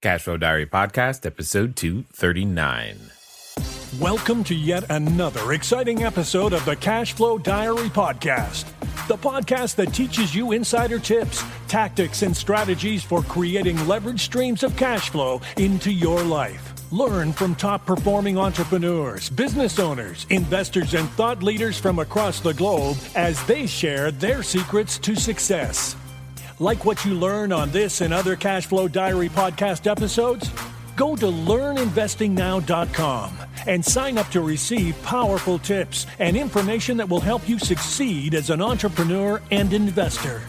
Cashflow Diary Podcast, episode 239. Welcome to yet another exciting episode of the Cashflow Diary Podcast, the podcast that teaches you insider tips, tactics, and strategies for creating leverage streams of cash flow into your life. Learn from top-performing entrepreneurs, business owners, investors, and thought leaders from across the globe as they share their secrets to success. Like what you learn on this and other Cashflow Diary podcast episodes? Go to learninvestingnow.com and sign up to receive powerful tips and information that will help you succeed as an entrepreneur and investor.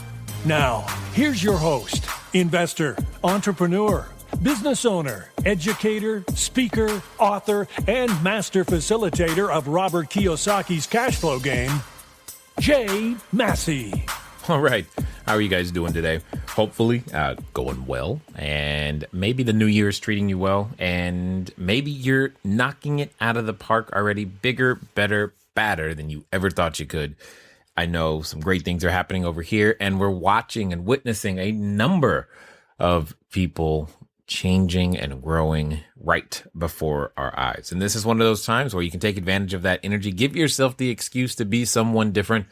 Now, here's your host, investor, entrepreneur, business owner, educator, speaker, author, and master facilitator of Robert Kiyosaki's cash flow game, Jay Massey. All right. How are you guys doing today? Hopefully going well, and maybe the new year is treating you well, and maybe you're knocking it out of the park already, bigger, better, badder than you ever thought you could. I know some great things are happening over here, and we're watching and witnessing a number of people changing and growing right before our eyes. And this is one of those times where you can take advantage of that energy, give yourself the excuse to be someone different,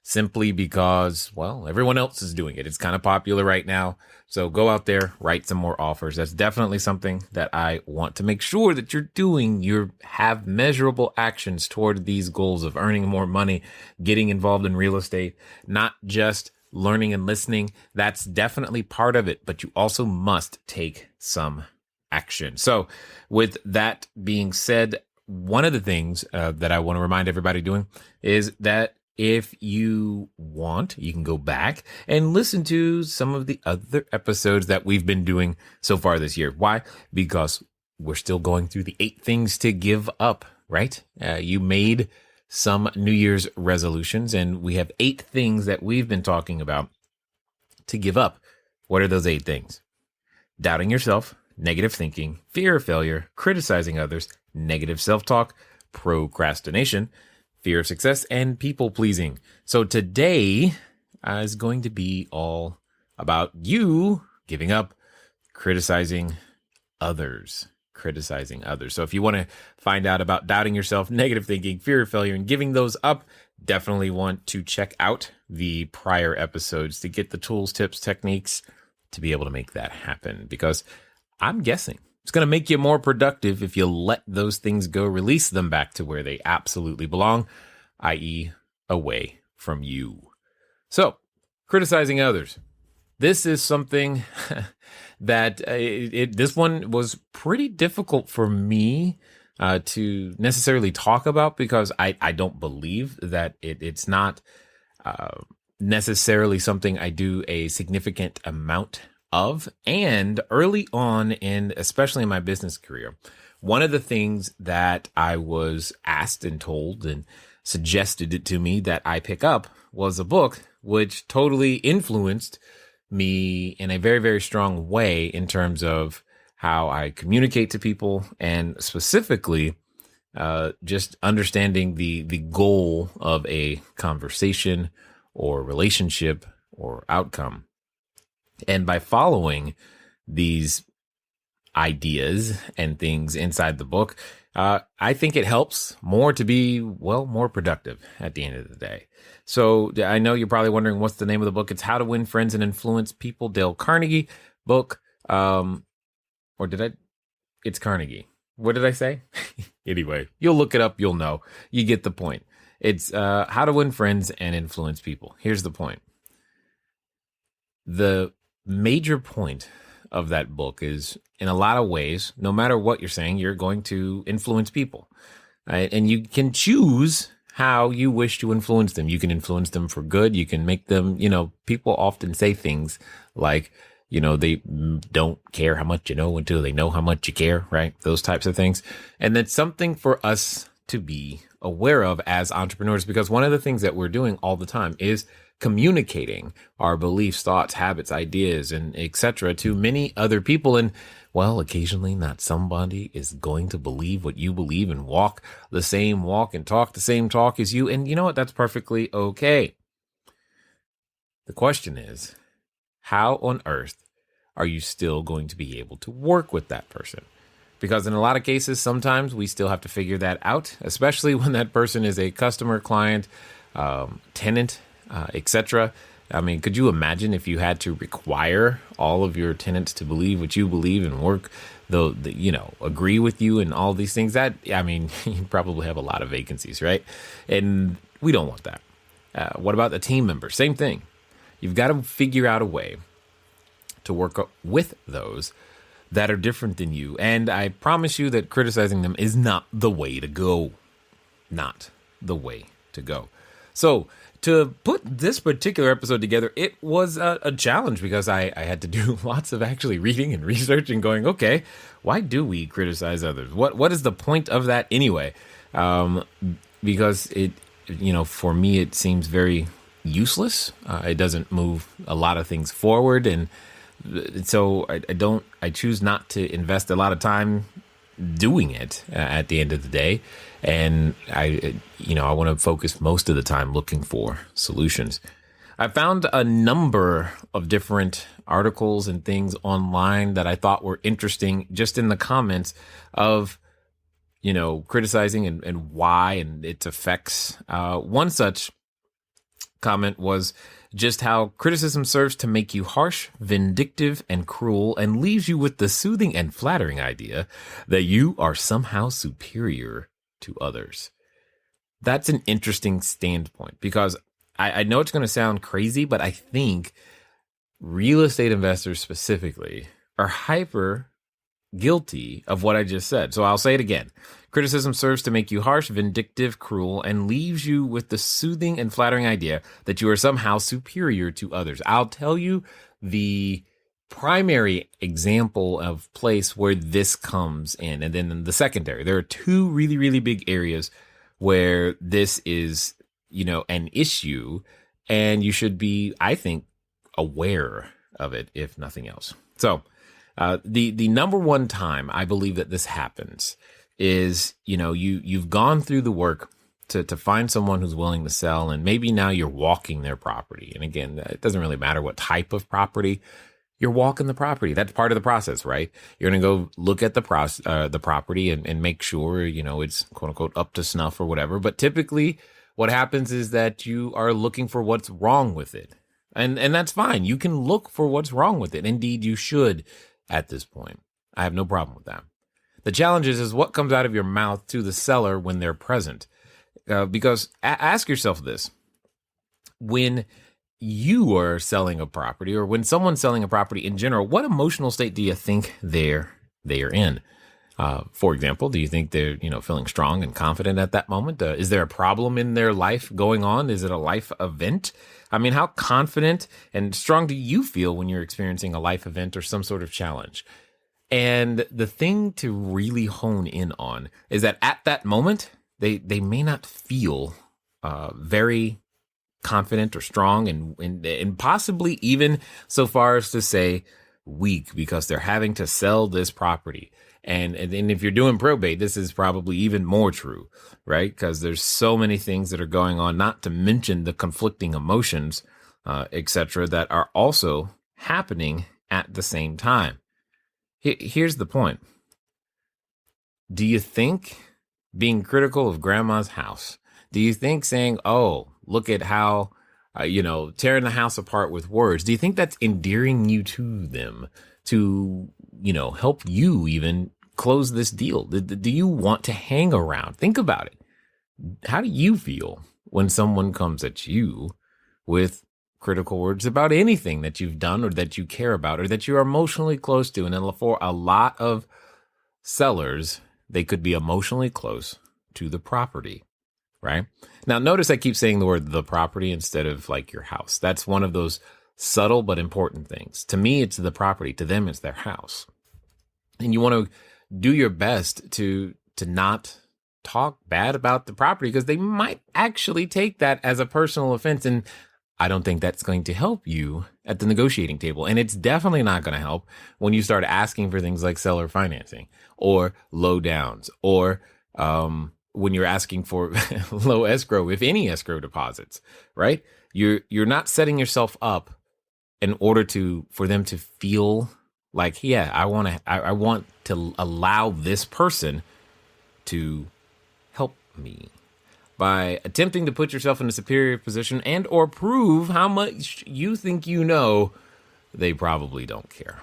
simply because, well, everyone else is doing it. It's kind of popular right now. So go out there, write some more offers. That's definitely something that I want to make sure that you're doing. You have measurable actions toward these goals of earning more money, getting involved in real estate, not just learning and listening. That's definitely part of it, but you also must take some action. So with that being said, one of the things that I want to remind everybody doing is that if you want, you can go back and listen to some of the other episodes that we've been doing so far this year. Why? Because we're still going through the 8 things to give up, right? You made some New Year's resolutions, and we have 8 things that we've been talking about to give up. What are those 8 things? Doubting yourself, negative thinking, fear of failure, criticizing others, negative self-talk, procrastination, fear of success, and people-pleasing. So today is going to be all about you giving up criticizing others. So if you want to find out about doubting yourself, negative thinking, fear of failure, and giving those up, definitely want to check out the prior episodes to get the tools, tips, techniques to be able to make that happen. Because I'm guessing it's going to make you more productive if you let those things go, release them back to where they absolutely belong, i.e. away from you. So, criticizing others. This is something that this one was pretty difficult for me to necessarily talk about, because I don't believe that it's not necessarily something I do a significant amount of. And early on, in especially in my business career, one of the things that I was asked and told and suggested it to me that I pick up was a book which totally influenced me in a very, very strong way in terms of how I communicate to people, and specifically just understanding the goal of a conversation or relationship or outcome. And by following these ideas and things inside the book, I think it helps more to be, well, more productive at the end of the day. So I know you're probably wondering what's the name of the book. It's How to Win Friends and Influence People, Dale Carnegie book. It's Carnegie. What did I say? Anyway, you'll look it up. You'll know. You get the point. It's How to Win Friends and Influence People. Here's the point. The major point of that book is, in a lot of ways, no matter what you're saying, you're going to influence people, right? And you can choose how you wish to influence them. You can influence them for good. You can make them, people often say things like, they don't care how much you know until they know how much you care, right? Those types of things. And that's something for us to be aware of as entrepreneurs, because one of the things that we're doing all the time is communicating our beliefs, thoughts, habits, ideas, and etc. to many other people. And well, occasionally not somebody is going to believe what you believe and walk the same walk and talk the same talk as you. And you know what? That's perfectly okay. The question is, how on earth are you still going to be able to work with that person? Because in a lot of cases, sometimes we still have to figure that out, especially when that person is a customer, client, tenant, etc. I mean, could you imagine if you had to require all of your tenants to believe what you believe and work, agree with you and all these things? That, I mean, you probably have a lot of vacancies, right? And we don't want that. What about the team members? Same thing. You've got to figure out a way to work with those that are different than you. And I promise you that criticizing them is not the way to go. Not the way to go. So to put this particular episode together, it was a challenge because I had to do lots of actually reading and research and going, okay, why do we criticize others? What is the point of that anyway? Because it, for me, it seems very useless. It doesn't move a lot of things forward. And so I choose not to invest a lot of time doing it at the end of the day. And I want to focus most of the time looking for solutions. I found a number of different articles and things online that I thought were interesting just in the comments of, criticizing and why and its effects. One such comment was just how criticism serves to make you harsh, vindictive, and cruel, and leaves you with the soothing and flattering idea that you are somehow superior to others. That's an interesting standpoint because I know it's going to sound crazy, but I think real estate investors specifically are hyper guilty of what I just said. So I'll say it again. Criticism serves to make you harsh, vindictive, cruel, and leaves you with the soothing and flattering idea that you are somehow superior to others. I'll tell you the primary example of place where this comes in, and then the secondary. There are two really, really big areas where this is, an issue, and you should be, I think, aware of it, if nothing else. So, the number one time I believe that this happens is, you've gone through the work to find someone who's willing to sell, and maybe now you're walking their property. And again, it doesn't really matter what type of property. You're walking the property. That's part of the process, right? You're going to go look at the property and make sure, it's quote unquote up to snuff or whatever. But typically what happens is that you are looking for what's wrong with it. And that's fine. You can look for what's wrong with it. Indeed, you should at this point. I have no problem with that. The challenge is what comes out of your mouth to the seller when they're present. Because ask yourself this. When you are selling a property, or when someone's selling a property in general, what emotional state do you think they are in? For example, do you think they're, feeling strong and confident at that moment? Is there a problem in their life going on? Is it a life event? I mean, how confident and strong do you feel when you're experiencing a life event or some sort of challenge? And the thing to really hone in on is that at that moment, they may not feel very confident or strong and possibly even so far as to say weak because they're having to sell this property. And if you're doing probate, this is probably even more true, right? Because there's so many things that are going on, not to mention the conflicting emotions, etc., that are also happening at the same time. Here's the point. Do you think being critical of grandma's house, do you think saying, oh, look at how, tearing the house apart with words, do you think that's endearing you to them to, help you even close this deal? Do you want to hang around? Think about it. How do you feel when someone comes at you with critical words about anything that you've done or that you care about or that you're emotionally close to? And for a lot of sellers, they could be emotionally close to the property, right? Now, notice I keep saying the word the property instead of like your house. That's one of those subtle but important things. To me, it's the property. To them, it's their house. And you want to do your best to not talk bad about the property because they might actually take that as a personal offense. And I don't think that's going to help you at the negotiating table. And it's definitely not going to help when you start asking for things like seller financing or low downs or when you're asking for low escrow, if any escrow deposits, right? You're not setting yourself up in order for them to feel Like, yeah, I want to allow this person to help me by attempting to put yourself in a superior position and or prove how much you think you know. They probably don't care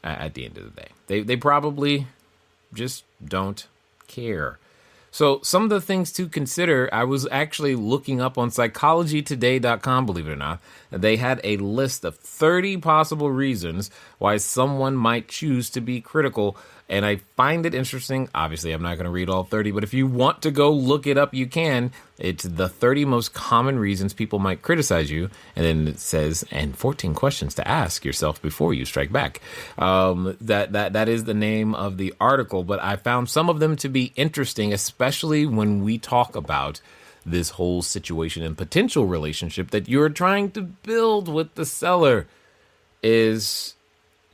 at the end of the day. They probably just don't care. So some of the things to consider, I was actually looking up on psychologytoday.com, believe it or not. They had a list of 30 possible reasons why someone might choose to be critical. And I find it interesting. Obviously, I'm not going to read all 30, but if you want to go look it up, you can. It's the 30 most common reasons people might criticize you. And then it says, and 14 questions to ask yourself before you strike back. That is the name of the article. But I found some of them to be interesting, especially when we talk about this whole situation and potential relationship that you're trying to build with the seller. Is,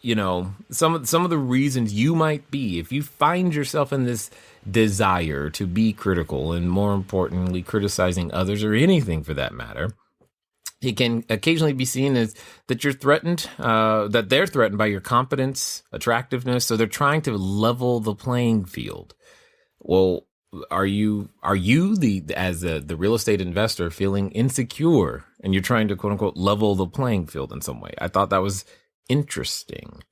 you know, some of the reasons you might be, if you find yourself in this desire to be critical and, more importantly, criticizing others or anything for that matter, it can occasionally be seen as that you're threatened, that they're threatened by your competence, attractiveness. So they're trying to level the playing field. Well, are you as the real estate investor feeling insecure and you're trying to quote unquote level the playing field in some way? I thought that was interesting.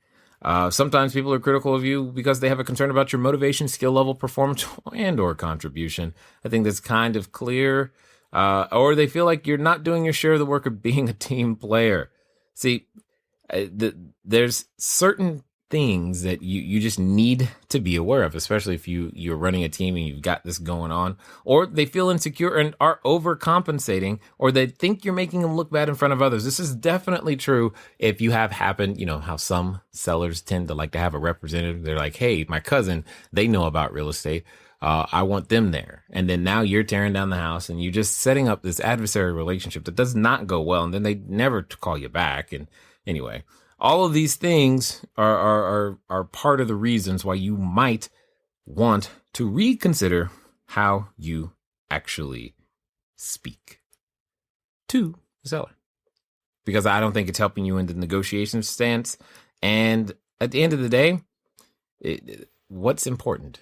Sometimes people are critical of you because they have a concern about your motivation, skill level, performance, and or contribution. I think that's kind of clear. Or they feel like you're not doing your share of the work of being a team player. See, there's certain things that you just need to be aware of, especially if you're running a team and you've got this going on, or they feel insecure and are overcompensating, or they think you're making them look bad in front of others. This is definitely true if you have happened, you know, how some sellers tend to like to have a representative. They're like, hey, my cousin, they know about real estate. I want them there. And then now you're tearing down the house and you're just setting up this adversary relationship that does not go well. And then they never call you back. And anyway, all of these things are part of the reasons why you might want to reconsider how you actually speak to the seller. Because I don't think it's helping you in the negotiation stance. And at the end of the day, what's important?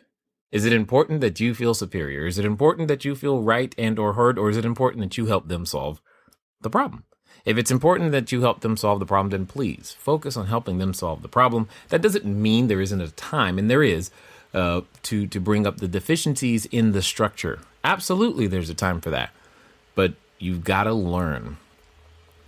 Is it important that you feel superior? Is it important that you feel right and or heard? Or is it important that you help them solve the problem? If it's important that you help them solve the problem, then please focus on helping them solve the problem. That doesn't mean there isn't a time, and there is, to bring up the deficiencies in the structure. Absolutely, there's a time for that. But you've got to learn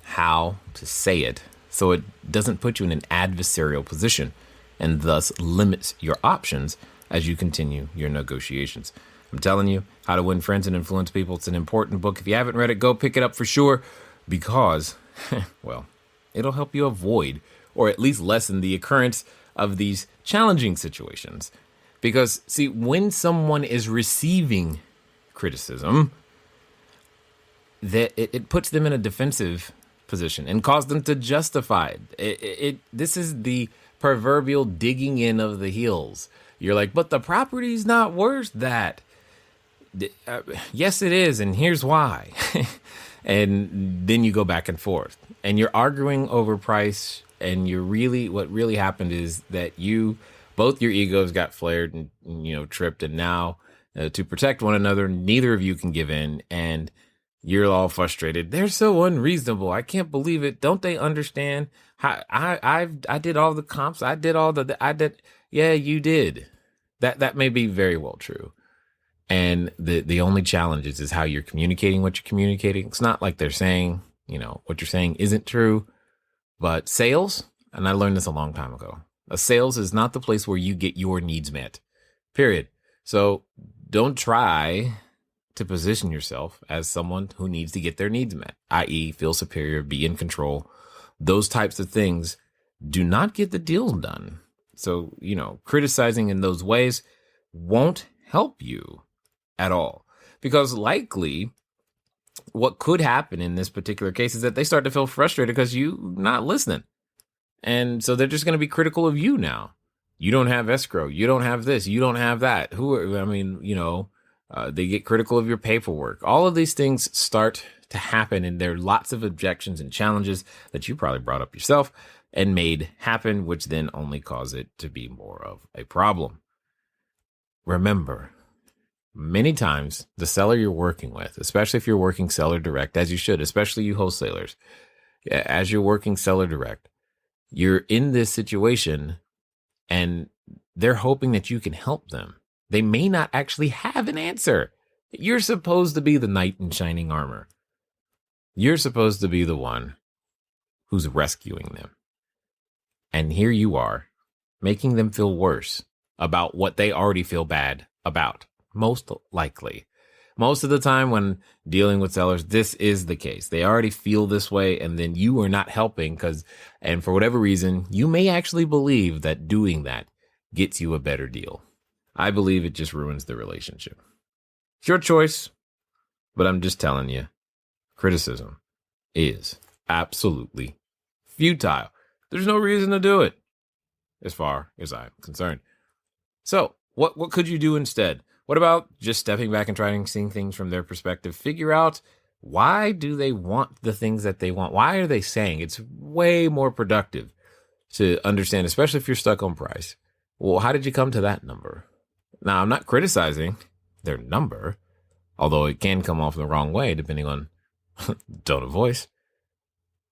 how to say it so it doesn't put you in an adversarial position and thus limits your options as you continue your negotiations. I'm telling you, How to Win Friends and Influence People. It's an important book. If you haven't read it, go pick it up for sure. Because, well, it'll help you avoid or at least lessen the occurrence of these challenging situations. Because, see, when someone is receiving criticism, that it puts them in a defensive position and causes them to justify it. This is the proverbial digging in of the heels. You're like, but the property's not worth that. Yes, it is, and here's why. And then you go back and forth and you're arguing over price. And what really happened is that both your egos got flared and tripped. And now to protect one another, neither of you can give in. And you're all frustrated. They're so unreasonable. I can't believe it. Don't they understand how I did all the comps. I did. Yeah, you did. That may be very well true. And the only challenge is how you're communicating what you're communicating. It's not like they're saying, what you're saying isn't true. But sales, and I learned this a long time ago, sales is not the place where you get your needs met, period. So don't try to position yourself as someone who needs to get their needs met, i.e. feel superior, be in control. Those types of things do not get the deal done. So, criticizing in those ways won't help you at all, because likely what could happen in this particular case is that they start to feel frustrated because you're not listening. And so they're just going to be critical of you now. You don't have escrow. You don't have this. You don't have that. They get critical of your paperwork. All of these things start to happen, and there are lots of objections and challenges that you probably brought up yourself and made happen, which then only cause it to be more of a problem. Remember, many times the seller you're working with, especially if you're working seller direct, as you should, especially you wholesalers, as you're working seller direct, you're in this situation and they're hoping that you can help them. They may not actually have an answer. You're supposed to be the knight in shining armor. You're supposed to be the one who's rescuing them. And here you are, making them feel worse about what they already feel bad about. Most likely. Most of the time when dealing with sellers, this is the case. They already feel this way, and then you are not helping and for whatever reason, you may actually believe that doing that gets you a better deal. I believe it just ruins the relationship. It's your choice, but I'm just telling you, criticism is absolutely futile. There's no reason to do it, as far as I'm concerned. So, what could you do instead? What about just stepping back and trying to see things from their perspective? Figure out, why do they want the things that they want? Why are they saying? It's way more productive to understand, especially if you're stuck on price. Well, how did you come to that number? Now, I'm not criticizing their number, although it can come off the wrong way depending on tone of voice.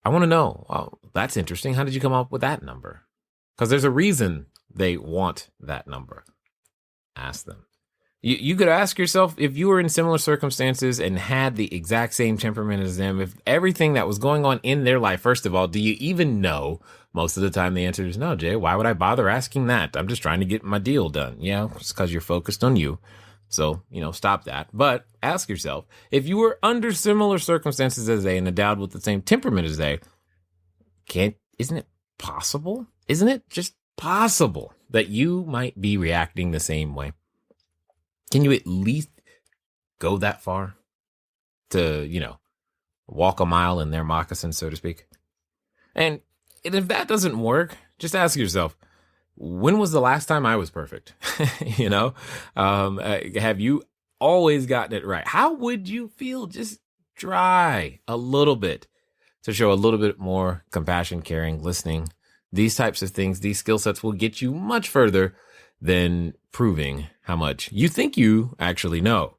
I want to know, well, that's interesting. How did you come up with that number? Because there's a reason they want that number. Ask them. You could ask yourself, if you were in similar circumstances and had the exact same temperament as them, if everything that was going on in their life, first of all, do you even know? Most of the time the answer is no, Jay. Why would I bother asking that? I'm just trying to get my deal done. Yeah, it's because you're focused on you. So, stop that. But ask yourself, if you were under similar circumstances as they and endowed with the same temperament as they, isn't it possible? Isn't it just possible that you might be reacting the same way? Can you at least go that far to, walk a mile in their moccasins, so to speak? And if that doesn't work, just ask yourself, when was the last time I was perfect? Have you always gotten it right? How would you feel? Just try a little bit to show a little bit more compassion, caring, listening. These types of things, these skill sets will get you much further than proving how much you think you actually know,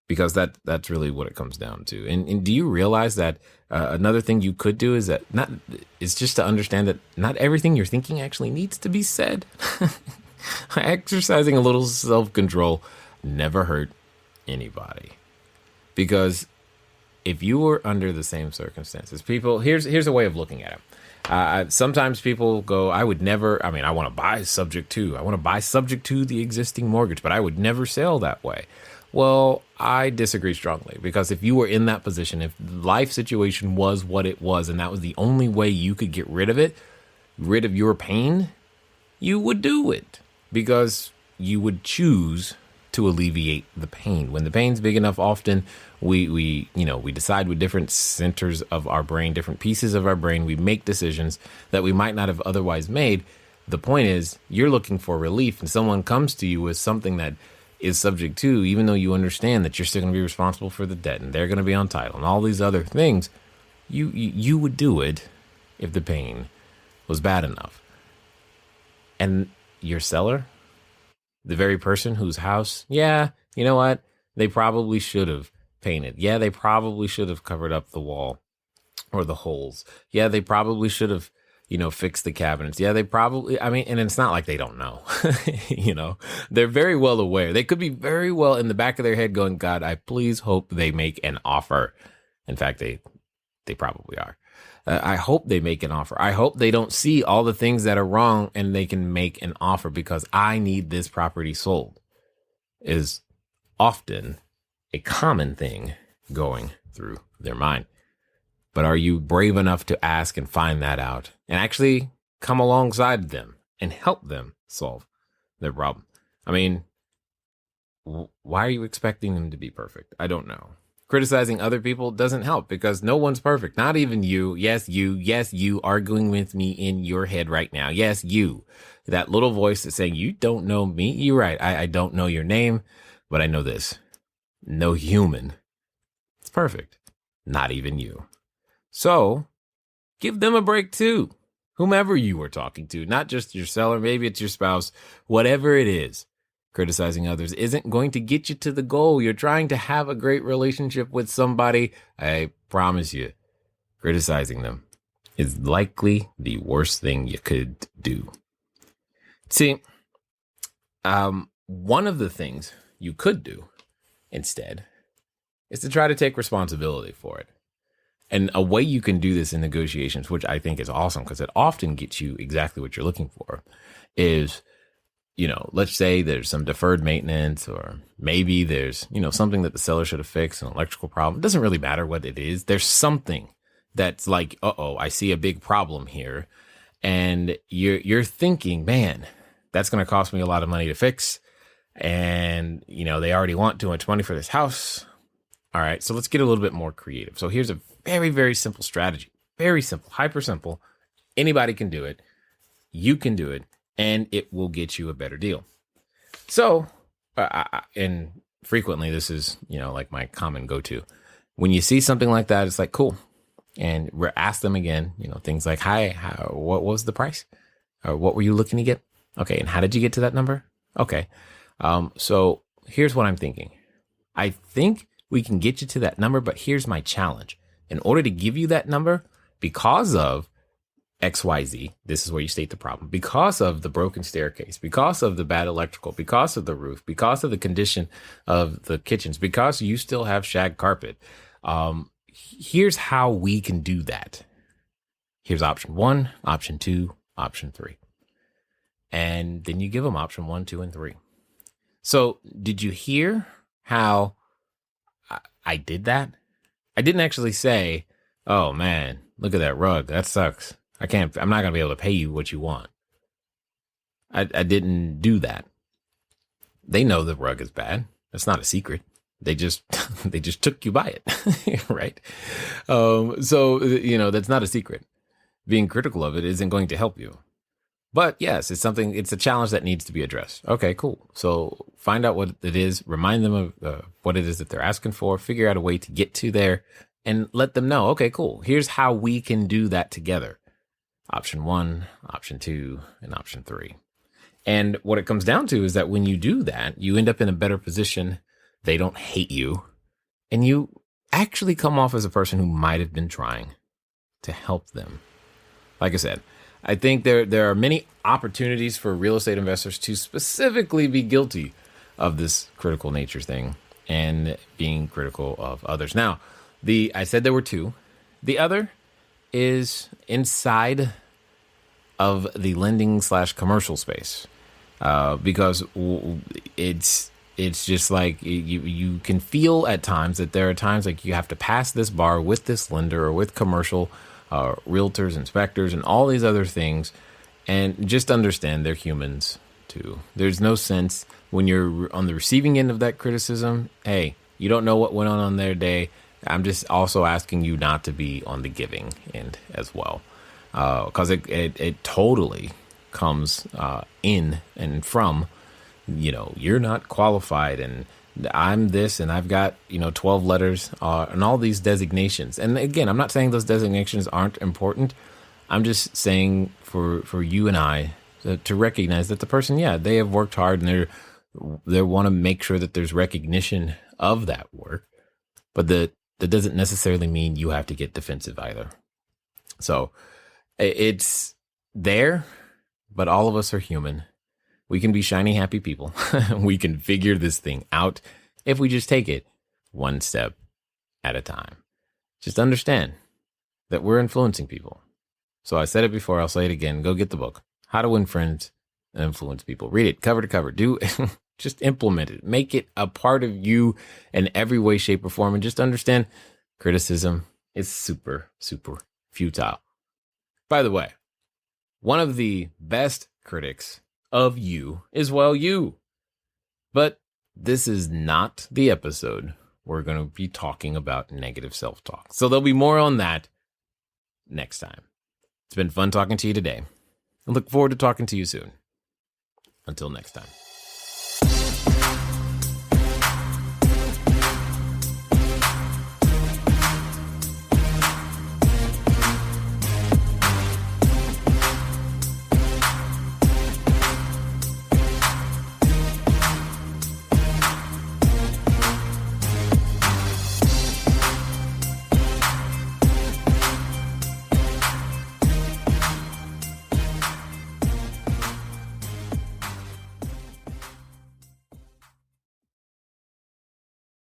because that's really what it comes down to. And do you realize that another thing you could do is just to understand that not everything you're thinking actually needs to be said. Exercising a little self-control never hurt anybody, because if you were under the same circumstances, here's a way of looking at it. Sometimes people go, I want to buy subject to the existing mortgage, but I would never sell that way. Well, I disagree strongly, because if you were in that position, if life situation was what it was, and that was the only way you could get rid of your pain, you would do it, because you would choose to alleviate the pain. When the pain's big enough, often we decide with different centers of our brain, different pieces of our brain, we make decisions that we might not have otherwise made. The point is, you're looking for relief, and someone comes to you with something that is subject to, even though you understand that you're still going to be responsible for the debt, and they're going to be on title, and all these other things, you would do it if the pain was bad enough. And your seller, the very person whose house, you know what? They probably should have painted. Yeah, they probably should have covered up the wall or the holes. Yeah, they probably should have, fixed the cabinets. Yeah, they probably, and it's not like they don't know, they're very well aware. They could be very well in the back of their head going, God, I please hope they make an offer. In fact, they probably are. I hope they make an offer. I hope they don't see all the things that are wrong and they can make an offer, because I need this property sold, is often a common thing going through their mind. But are you brave enough to ask and find that out and actually come alongside them and help them solve their problem? Why are you expecting them to be perfect? I don't know. Criticizing other people doesn't help, because no one's perfect. Not even you. Yes, you arguing with me in your head right now. Yes, you. That little voice that's saying, you don't know me. You're right. I don't know your name, but I know this. No human is perfect. Not even you. So give them a break too. whomever you are talking to, not just your seller, maybe it's your spouse, whatever it is. Criticizing others isn't going to get you to the goal. You're trying to have a great relationship with somebody. I promise you, criticizing them is likely the worst thing you could do. See, one of the things you could do instead is to try to take responsibility for it. And a way you can do this in negotiations, which I think is awesome because it often gets you exactly what you're looking for, is, let's say there's some deferred maintenance, or maybe there's, something that the seller should have fixed, an electrical problem. It doesn't really matter what it is. There's something that's like, I see a big problem here. And you're thinking, man, that's going to cost me a lot of money to fix. And, they already want too much money for this house. All right, so let's get a little bit more creative. So here's a very, very simple strategy. Very simple, hyper simple. Anybody can do it. You can do it, and it will get you a better deal. So, and frequently this is, like my common go-to. When you see something like that, it's like, cool. And we're ask them again, things like, hi, what was the price? Or what were you looking to get? Okay, and how did you get to that number? Okay, so here's what I'm thinking. I think we can get you to that number, but here's my challenge. In order to give you that number, because of XYZ, this is where you state the problem, because of the broken staircase, because of the bad electrical, because of the roof, because of the condition of the kitchens, because you still have shag carpet, here's how we can do that. Here's option 1, option 2, option 3. And then you give them option 1, 2, and 3. So did you hear how I did that? I didn't actually say, oh man, look at that rug. That sucks. I'm not going to be able to pay you what you want. I didn't do that. They know the rug is bad. That's not a secret. They just took you by it. Right. So, that's not a secret. Being critical of it isn't going to help you. But yes, it's a challenge that needs to be addressed. Okay, cool. So find out what it is, remind them of what it is that they're asking for, figure out a way to get to there, and let them know, okay, cool. Here's how we can do that together. Option 1, option 2, and option 3. And what it comes down to is that when you do that, you end up in a better position. They don't hate you. And you actually come off as a person who might have been trying to help them. Like I said, I think there are many opportunities for real estate investors to specifically be guilty of this critical nature thing and being critical of others. Now, I said there were 2. The other is inside of the lending / commercial space, because it's just like you can feel at times that there are times like you have to pass this bar with this lender or with commercial realtors, inspectors, and all these other things. And just understand they're humans too. There's no sense when you're on the receiving end of that criticism. Hey, you don't know what went on their day. I'm just also asking you not to be on the giving end as well. Because it totally comes in and from, you're not qualified and I'm this and I've got, 12 letters and all these designations. And again, I'm not saying those designations aren't important. I'm just saying for you and I to recognize that the person, they have worked hard and they want to make sure that there's recognition of that work. But that doesn't necessarily mean you have to get defensive either. So it's there, but all of us are human. We can be shiny, happy people. We can figure this thing out if we just take it one step at a time. Just understand that we're influencing people. So I said it before, I'll say it again. Go get the book, How to Win Friends and Influence People. Read it cover to cover. Just implement it. Make it a part of you in every way, shape, or form. And just understand criticism is super, super futile. By the way, one of the best critics of you is, you. But this is not the episode we're going to be talking about negative self-talk. So there'll be more on that next time. It's been fun talking to you today. I look forward to talking to you soon. Until next time.